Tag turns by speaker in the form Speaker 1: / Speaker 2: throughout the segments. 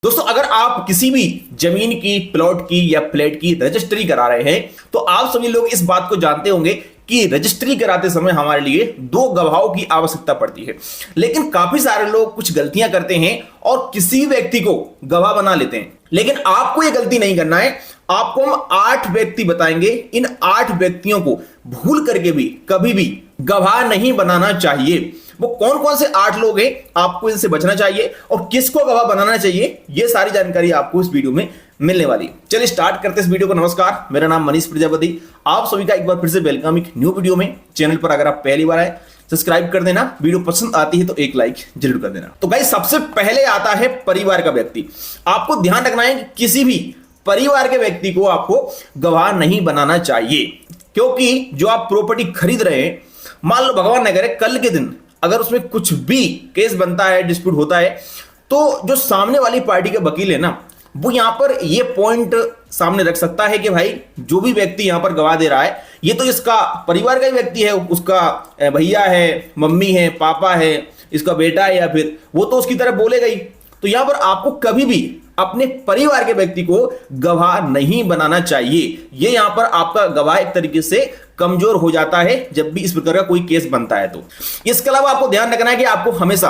Speaker 1: दोस्तों, अगर आप किसी भी जमीन की, प्लॉट की या फ्लैट की रजिस्ट्री करा रहे हैं तो आप सभी लोग इस बात को जानते होंगे कि रजिस्ट्री कराते समय हमारे लिए दो गवाहों की आवश्यकता पड़ती है। लेकिन काफी सारे लोग कुछ गलतियां करते हैं और किसी व्यक्ति को गवाह बना लेते हैं। लेकिन आपको यह गलती नहीं करना है। आपको हम 8 व्यक्ति बताएंगे। इन 8 व्यक्तियों को भूल करके भी कभी भी गवाह नहीं बनाना चाहिए। वो कौन कौन से 8 लोग हैं, आपको इनसे बचना चाहिए और किसको गवाह बनाना चाहिए, ये सारी जानकारी आपको इस वीडियो में मिलने वाली है। चलिए स्टार्ट करते हैं इस वीडियो को। नमस्कार, मेरा नाम मनीष प्रजापति। आप सभी का एक बार फिर से वेलकम एक न्यू वीडियो में। चैनल पर अगर आप पहली बार आए सब्सक्राइब कर देना, वीडियो पसंद आती है तो एक लाइक जरूर कर देना। तो गाइस, सबसे पहले आता है परिवार का व्यक्ति। आपको ध्यान रखना है कि किसी भी परिवार के व्यक्ति को आपको गवाह नहीं बनाना चाहिए, क्योंकि जो आप प्रॉपर्टी खरीद रहे हैं, मान लो भगवान न करे कल के दिन अगर उसमें कुछ भी केस बनता है, डिस्प्यूट होता है, तो जो सामने वाली पार्टी के वकील है ना, वो यहां पर ये पॉइंट सामने रख सकता है कि भाई जो भी व्यक्ति यहां पर गवाह दे रहा है, ये तो इसका परिवार का ही व्यक्ति है, उसका भैया है, मम्मी है, पापा है, इसका बेटा है, या फिर वो तो उसकी तरफ बोलेगा ही। तो यहां पर आपको कभी भी अपने परिवार के व्यक्ति को गवाह नहीं बनाना चाहिए। ये यहां पर आपका गवाह एक तरीके से कमजोर हो जाता है जब भी इस प्रकार का कोई केस बनता है। तो इसके अलावा आपको ध्यान रखना है कि आपको हमेशा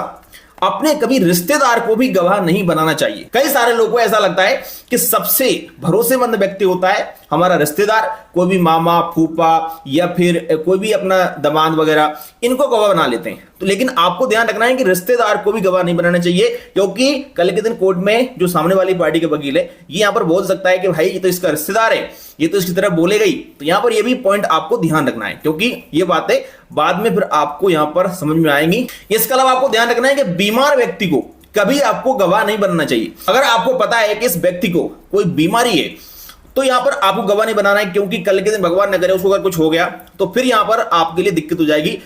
Speaker 1: अपने कभी रिश्तेदार को भी गवाह नहीं बनाना चाहिए। कई सारे लोगों को ऐसा लगता है कि सबसे भरोसेमंद व्यक्ति होता है हमारा रिश्तेदार, कोई भी मामा, फूफा या फिर कोई भी अपना दामाद वगैरह, इनको गवाह बना लेते हैं। तो लेकिन आपको ध्यान रखना है कि रिश्तेदार को भी गवाह नहीं बनाना चाहिए, क्योंकि कल के दिन कोर्ट में जो सामने वाली पार्टी के वकील है, ये यहां पर बोल सकता है कि भाई ये तो इसका रिश्तेदार है, ये तो इसकी तरफ बोलेगा ही। तो यहां पर ये भी पॉइंट आपको ध्यान रखना है, क्योंकि ये बातें बाद में फिर आपको यहां पर समझ में आएंगी। इसके अलावा आपको ध्यान रखना है कि बीमार व्यक्ति को कभी आपको गवाह नहीं बनना चाहिए। अगर आपको पता है कि इस व्यक्ति को कोई बीमारी है, तो यहां पर आपको गवाह नहीं बनाना है, क्योंकि कल के दिन भगवान न करे उसको अगर कुछ हो गया तो फिर यहां पर आपके लिए दिक्कत हो जाएगी।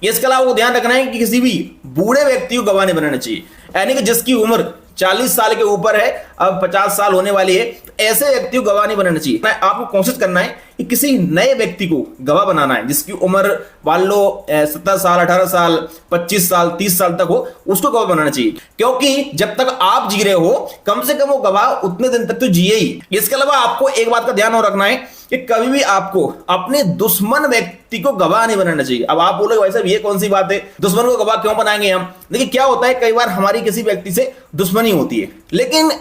Speaker 1: इसके अलावा वो ध्यान रखना है कि किसी भी बूढ़े व्यक्ति को गवाह नहीं बनाना चाहिए, यानी कि जिसकी उम्र 40 साल के ऊपर है, अब 50 साल होने वाली है, तो ऐसे व्यक्ति को गवाह नहीं बनाना चाहिए। आपको कोशिश करना है कि किसी नए व्यक्ति को गवाह बनाना है, जिसकी उम्र मान लो 17 साल, 18 साल, 25 साल, 30 साल तक हो, उसको गवाह बनाना चाहिए। क्योंकि जब तक आप जी रहे हो, कम से कम वो गवाह उतने दिन तक तो जिए ही। इसके अलावा आपको एक बात का ध्यान और रखना है कि कभी भी आपको अपने दुश्मन व्यक्ति को गवाह नहीं बनाना चाहिए। अब आप बोलोगे भाई साहब ये कौन सी बात है, दुश्मन को गवाह क्यों बनाएंगे हम? देखिए क्या होता है, कई बार हमारी किसी व्यक्ति से दुश्मनी होती है, लेकिन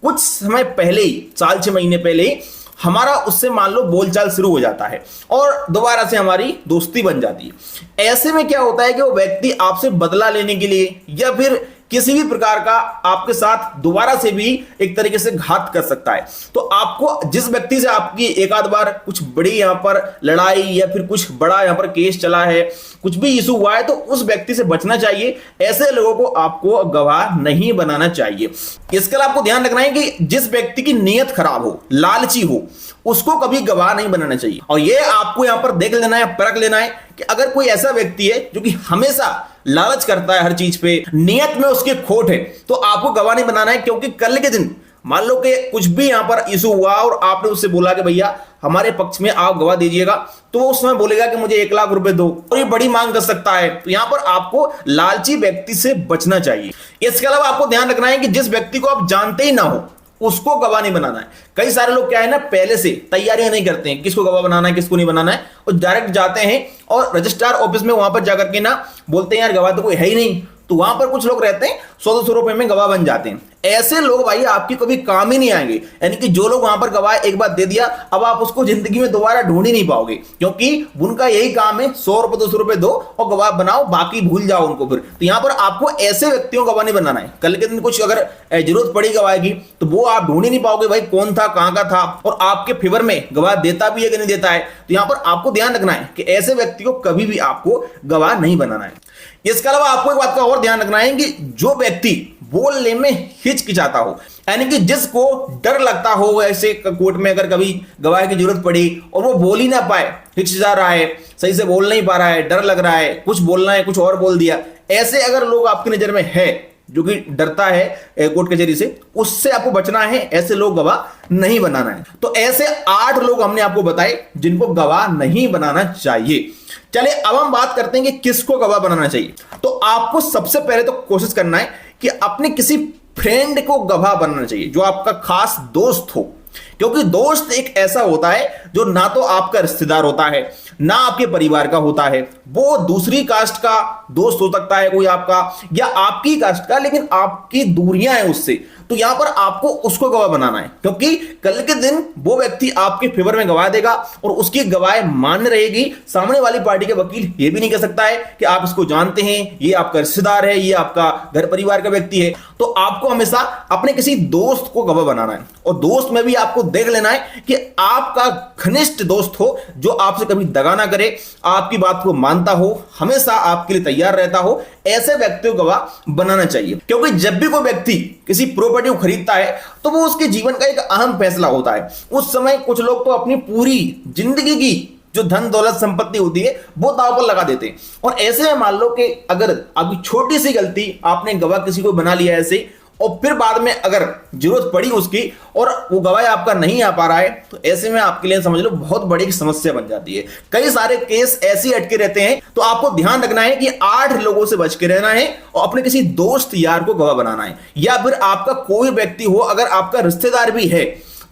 Speaker 1: कुछ समय पहले ही, साल 6 महीने पहले ही हमारा उससे मान लो बोलचाल शुरू हो जाता है और दोबारा से हमारी दोस्ती बन जाती है। ऐसे में क्या होता है कि वो व्यक्ति आपसे बदला लेने के लिए या फिर किसी भी प्रकार का आपके साथ दोबारा से भी एक तरीके से घात कर सकता है। तो आपको जिस व्यक्ति से आपकी एक आध बार कुछ बड़ी यहां पर लड़ाई या फिर कुछ बड़ा यहां पर केस चला है, कुछ भी इशू हुआ है, तो उस व्यक्ति से बचना चाहिए। ऐसे लोगों को आपको गवाह नहीं बनाना चाहिए। इसके अलावा आपको ध्यान रखना है कि जिस व्यक्ति की नीयत खराब हो, लालची हो, उसको कभी गवाह नहीं बनाना चाहिए। और ये आपको यहां पर देख लेना है, परख लेना है कि अगर कोई ऐसा व्यक्ति है जो कि हमेशा लालच करता है हर चीज पे, नियत में उसकी खोट है, तो आपको गवाह नहीं बनाना है। क्योंकि कल के दिन मान लो कि कुछ भी यहां पर इशू हुआ और आपने उससे बोला कि भैया हमारे पक्ष में आप गवाह दीजिएगा, तो वो उस समय बोलेगा कि मुझे 1 लाख रुपए दो, और ये बड़ी मांग कर सकता है। तो यहां पर आपको लालची व्यक्ति से बचना चाहिए। इसके अलावा आपको ध्यान रखना है कि जिस व्यक्ति को आप जानते ही ना हो, उसको गवाह नहीं बनाना है। कई सारे लोग क्या है ना, पहले से तैयारियां नहीं करते हैं किसको गवाह बनाना है, किसको नहीं बनाना है, और डायरेक्ट जाते हैं और रजिस्ट्रार ऑफिस में वहां पर जाकर के ना बोलते हैं यार गवाह तो कोई है ही नहीं। तो वहां पर कुछ लोग रहते हैं 100-200 रुपए में गवाह बन जाते हैं। ऐसे लोग भाई आपकी कभी काम ही नहीं आएंगे। यानी कि जो लोग वहां पर गवाह एक बार दे दिया, अब आप उसको जिंदगी में दोबारा ढूंढ ही नहीं पाओगे, क्योंकि उनका यही काम है 100 रुपए 200 रुपए दो और गवाह बनाओ, बाकी भूल जाओ उनको। फिर तो यहां पर आपको ऐसे व्यक्तियों को गवाह नहीं बनाना है। कल के दिन कुछ अगर जरूरत पड़ी गवाह की, तो वो आप ढूंढ ही नहीं पाओगे भाई कौन था, कहां का था, और आपके फेवर में गवाह देता भी है कि नहीं देता है। तो यहां पर आपको ध्यान रखना है कि ऐसे व्यक्ति को कभी भी आपको गवाह नहीं बनाना है। इसके अलावा आपको एक बात का और ध्यान रखना है कि जो व्यक्ति बोलने में हिचकिचाता हो, यानी कि जिसको डर लगता हो, ऐसे कोर्ट में अगर कभी गवाह की जरूरत पड़ी और वो बोल ही ना पाए, हिचकिचा रहा है, सही से बोल नहीं पा रहा है, डर लग रहा है, कुछ बोलना है कुछ और बोल दिया, ऐसे अगर लोग आपकी नजर में है जो कि डरता है कोर्ट कचहरी से, उससे आपको बचना है। ऐसे लोग गवाह नहीं बनाना है। तो ऐसे 8 लोग हमने आपको बताए जिनको गवाह नहीं बनाना चाहिए। चलिए अब हम बात करते हैं कि किसको गवाह बनाना चाहिए। तो आपको सबसे पहले तो कोशिश करना है कि अपने किसी फ्रेंड को गवाह बनना चाहिए, जो आपका खास दोस्त हो। क्योंकि दोस्त एक ऐसा होता है जो ना तो आपका रिश्तेदार होता है, ना आपके परिवार का होता है। वो दूसरी कास्ट का दोस्त हो सकता है कोई आपका, या आपकी कास्ट का, लेकिन आपकी दूरियां हैं उससे। तो यहां पर आपको उसको गवाह बनाना है, क्योंकि कल के दिन वो व्यक्ति आपके फेवर में गवाह देगा और उसकी गवाह मान्य रहेगी। सामने वाली पार्टी के वकील ये भी नहीं कह सकता है कि आप इसको जानते हैं, ये आपका रिश्तेदार है, ये आपका घर परिवार का व्यक्ति है। तो आपको हमेशा अपने किसी दोस्त को गवाह बनाना है, और दोस्त में भी आपको देख लेना है कि आपका घनिष्ठ दोस्त हो, जो आपसे कभी दगा ना करे, आपकी बात को मानता हो, हमेशा आपके लिए तैयार रहता हो। ऐसे व्यक्ति को गवाह बनाना चाहिए, क्योंकि जब भी कोई व्यक्ति किसी प्रॉपर्टी को खरीदता है तो वो उसके जीवन का एक अहम फैसला होता है। उस समय कुछ लोग तो अपनी पूरी जिंदगी की जो धन दौलत संपत्ति होती है वो दांव पर लगा देते हैं। और ऐसे में मान लो कि अगर अभी छोटी सी गलती आपने गवाह किसी को बना लिया ऐसे, और फिर बाद में अगर जरूरत पड़ी उसकी और वो गवाह आपका नहीं आ पा रहा है, तो ऐसे में आपके लिए समझ लो बहुत बड़ी समस्या बन जाती है। कई सारे केस ऐसे ही अटके रहते हैं। तो आपको ध्यान रखना है कि 8 लोगों से बच के रहना है और अपने किसी दोस्त यार को गवाह बनाना है। या फिर आपका कोई व्यक्ति हो, अगर आपका रिश्तेदार भी है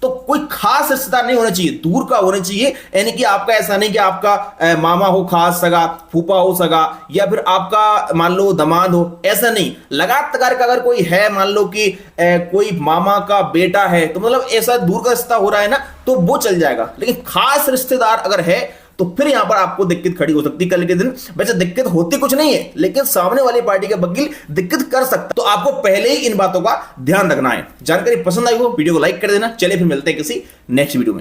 Speaker 1: तो कोई खास रिश्तेदार नहीं होना चाहिए, दूर का होना चाहिए। यानी कि आपका ऐसा नहीं कि आपका मामा हो खास सगा, फूफा हो सगा, या फिर आपका मान लो दामाद हो, ऐसा नहीं। लगातार का अगर कोई है, मान लो कि कोई मामा का बेटा है, तो मतलब ऐसा दूर का रिश्ता हो रहा है ना, तो वो चल जाएगा। लेकिन खास रिश्तेदार अगर है तो फिर यहां पर आपको दिक्कत खड़ी हो सकती है कल के दिन। वैसे दिक्कत होती कुछ नहीं है, लेकिन सामने वाली पार्टी का वकील दिक्कत कर सकता है। तो आपको पहले ही इन बातों का ध्यान रखना है। जानकारी पसंद आई हो वीडियो को लाइक कर देना। चलिए फिर मिलते हैं किसी नेक्स्ट वीडियो में।